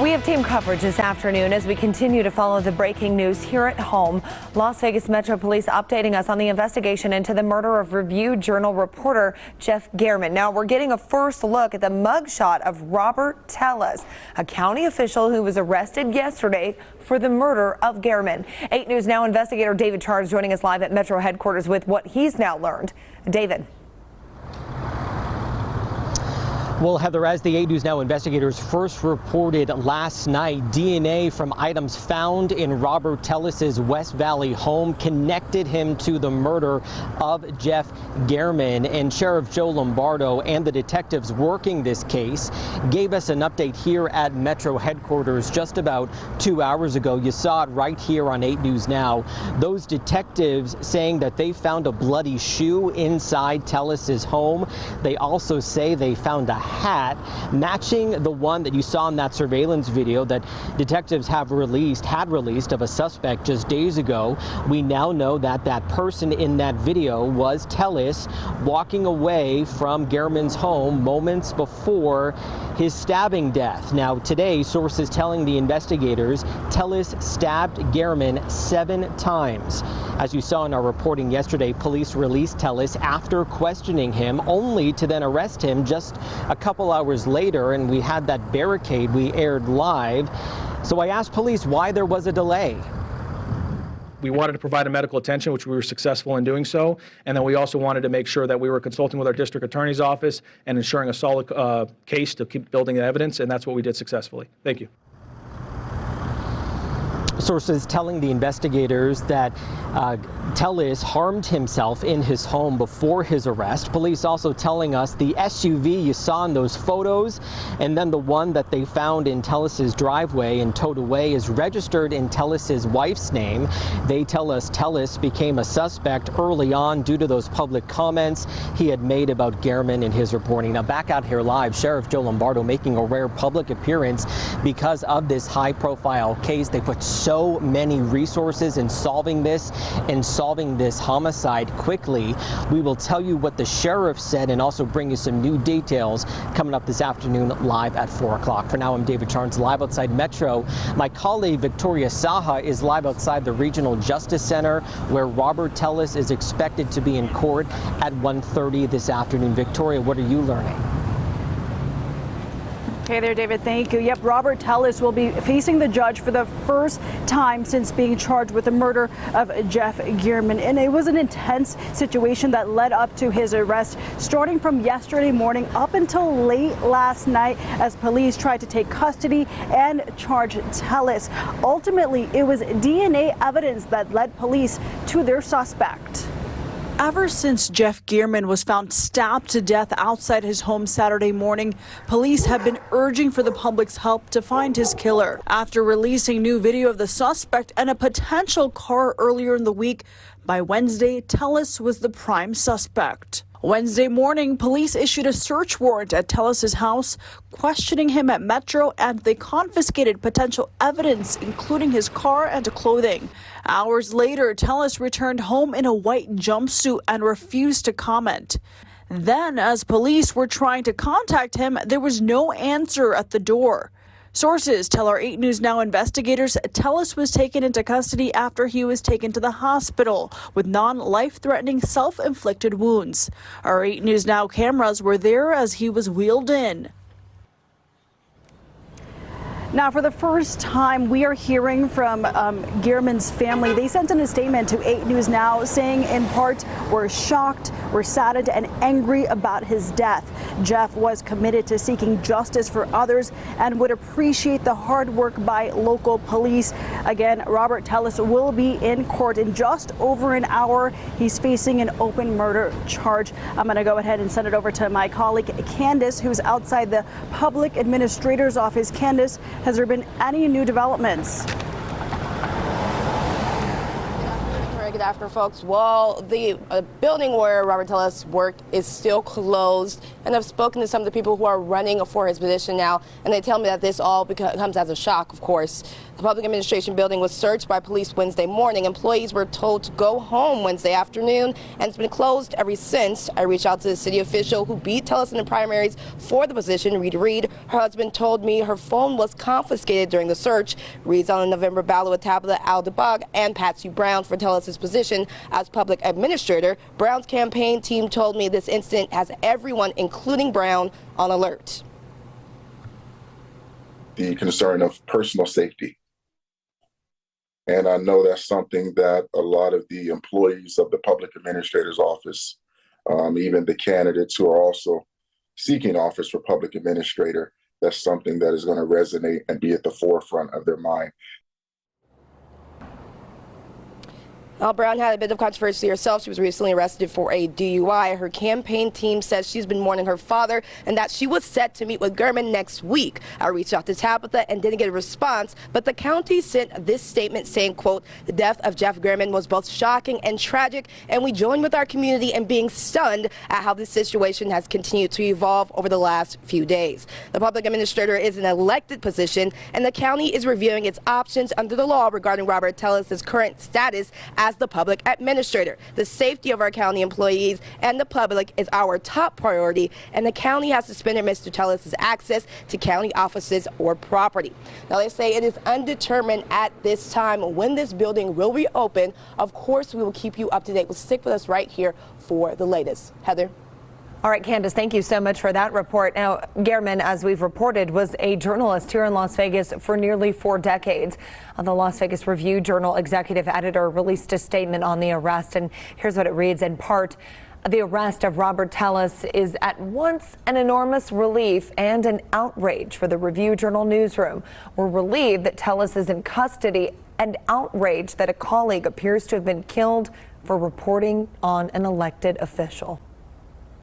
We have team coverage this afternoon as we continue to follow the breaking news here at home. Las Vegas Metro Police updating us on the investigation into the murder of Review-Journal reporter Jeff German. Now we're getting a first look at the mugshot of Robert Tellis, a county official who was arrested yesterday for the murder of German. 8 News Now investigator David Charles joining us live at Metro headquarters with what he's now learned. David. Well, Heather, as the 8 News Now investigators first reported last night, DNA from items found in Robert Tellis's West Valley home connected him to the murder of Jeff German. And Sheriff Joe Lombardo and the detectives working this case gave us an update here at Metro headquarters just about 2 hours ago. You saw it right here on 8 News Now. Those detectives saying that they found a bloody shoe inside Tellis's home. They also say they found a hat matching the one that you saw in that surveillance video that detectives had released of a suspect just days ago. We now know that that person in that video was Tellis walking away from German's home moments before his stabbing death. Now today, sources telling the investigators Tellis stabbed German 7 times. As you saw in our reporting yesterday, police released Tellis after questioning him, only to then arrest him just a couple hours later, and we had that barricade we aired live. So I asked police why there was a delay. We wanted to provide a medical attention, which we were successful in doing so, and then we also wanted to make sure that we were consulting with our district attorney's office and ensuring a solid case to keep building the evidence, and that's what we did successfully. Thank you. Sources telling the investigators that Tellis harmed himself in his home before his arrest. Police also telling us the SUV you saw in those photos and then the one that they found in Tellis's driveway and towed away is registered in Tellis's wife's name. They tell us Tellis became a suspect early on due to those public comments he had made about German in his reporting. Now back out here live, Sheriff Joe Lombardo making a rare public appearance because of this high-profile case. They put so many resources in solving this and solving this homicide quickly. We will tell you what the sheriff said and also bring you some new details coming up this afternoon live at 4 o'clock. For now, I'm David Charles live outside Metro. My colleague Victoria Saha is live outside the Regional Justice Center where Robert Tellis is expected to be in court at 1:30 this afternoon. Victoria, what are you learning? Hey there, David. Thank you. Yep, Robert Tellis will be facing the judge for the first time since being charged with the murder of Jeff German. And it was an intense situation that led up to his arrest, starting from yesterday morning up until late last night as police tried to take custody and charge Tellis. Ultimately, it was DNA evidence that led police to their suspect. Ever since Jeff German was found stabbed to death outside his home Saturday morning, police have been urging for the public's help to find his killer. After releasing new video of the suspect and a potential car earlier in the week, by Wednesday, Tellis was the prime suspect. Wednesday morning, police issued a search warrant at Tellis's house, questioning him at Metro, and they confiscated potential evidence, including his car and clothing. Hours later, Tellis returned home in a white jumpsuit and refused to comment. Then, as police were trying to contact him, there was no answer at the door. Sources tell our 8 News Now investigators Tellis was taken into custody after he was taken to the hospital with non-life-threatening self-inflicted wounds. Our 8 News Now cameras were there as he was wheeled in. Now, for the first time, we are hearing from German's family. They sent in a statement to 8 News Now saying, in part, we're shocked, we're saddened and angry about his death. Jeff was committed to seeking justice for others and would appreciate the hard work by local police. Again, Robert Tellis will be in court in just over an hour. He's facing an open murder charge. I'm going to go ahead and send it over to my colleague, Candace, who's outside the public administrator's office. Candace, has there been any new developments? good afternoon, folks. Well, the building where Robert Tellis worked is still closed, and I've spoken to some of the people who are running for his position now, and they tell me that this all comes as a shock, of course. The public administration building was searched by police Wednesday morning. Employees were told to go home Wednesday afternoon, and it's been closed ever since. I reached out to the city official who beat Tellis in the primaries for the position, Rita Reed. Her husband told me her phone was confiscated during the search. Reed's on the November ballot with Tabitha Al-Dabag and Patsy Brown for Tellis's position as public administrator. Brown's campaign team told me this incident has everyone, including Brown, on alert. The concern of personal safety. And I know that's something that a lot of the employees of the public administrator's office, even the candidates who are also seeking office for public administrator, that's something that is going to resonate and be at the forefront of their mind. Brown had a bit of controversy herself. She was recently arrested for a DUI. Her campaign team says she's been mourning her father and that she was set to meet with German next week. I reached out to Tabitha and didn't get a response, but the county sent this statement saying, quote, "The death of Jeff German was both shocking and tragic, and we join with our community in being stunned at how this situation has continued to evolve over the last few days." The public administrator is an elected position, and the county is reviewing its options under the law regarding Robert Tellis's current status as the public administrator. The safety of our county employees and the public is our top priority, and the county has suspended Mr. Tellis's access to county offices or property. Now, they say it is undetermined at this time when this building will reopen. Of course, we will keep you up to date. Well, stick with us right here for the latest. Heather. All right, Candace, thank you so much for that report. Now, German, as we've reported, was a journalist here in Las Vegas for nearly 4 decades. The Las Vegas Review-Journal executive editor released a statement on the arrest, and here's what it reads in part. The arrest of Robert Tellis is at once an enormous relief and an outrage for the Review-Journal newsroom. We're relieved that Tellis is in custody and outraged that a colleague appears to have been killed for reporting on an elected official.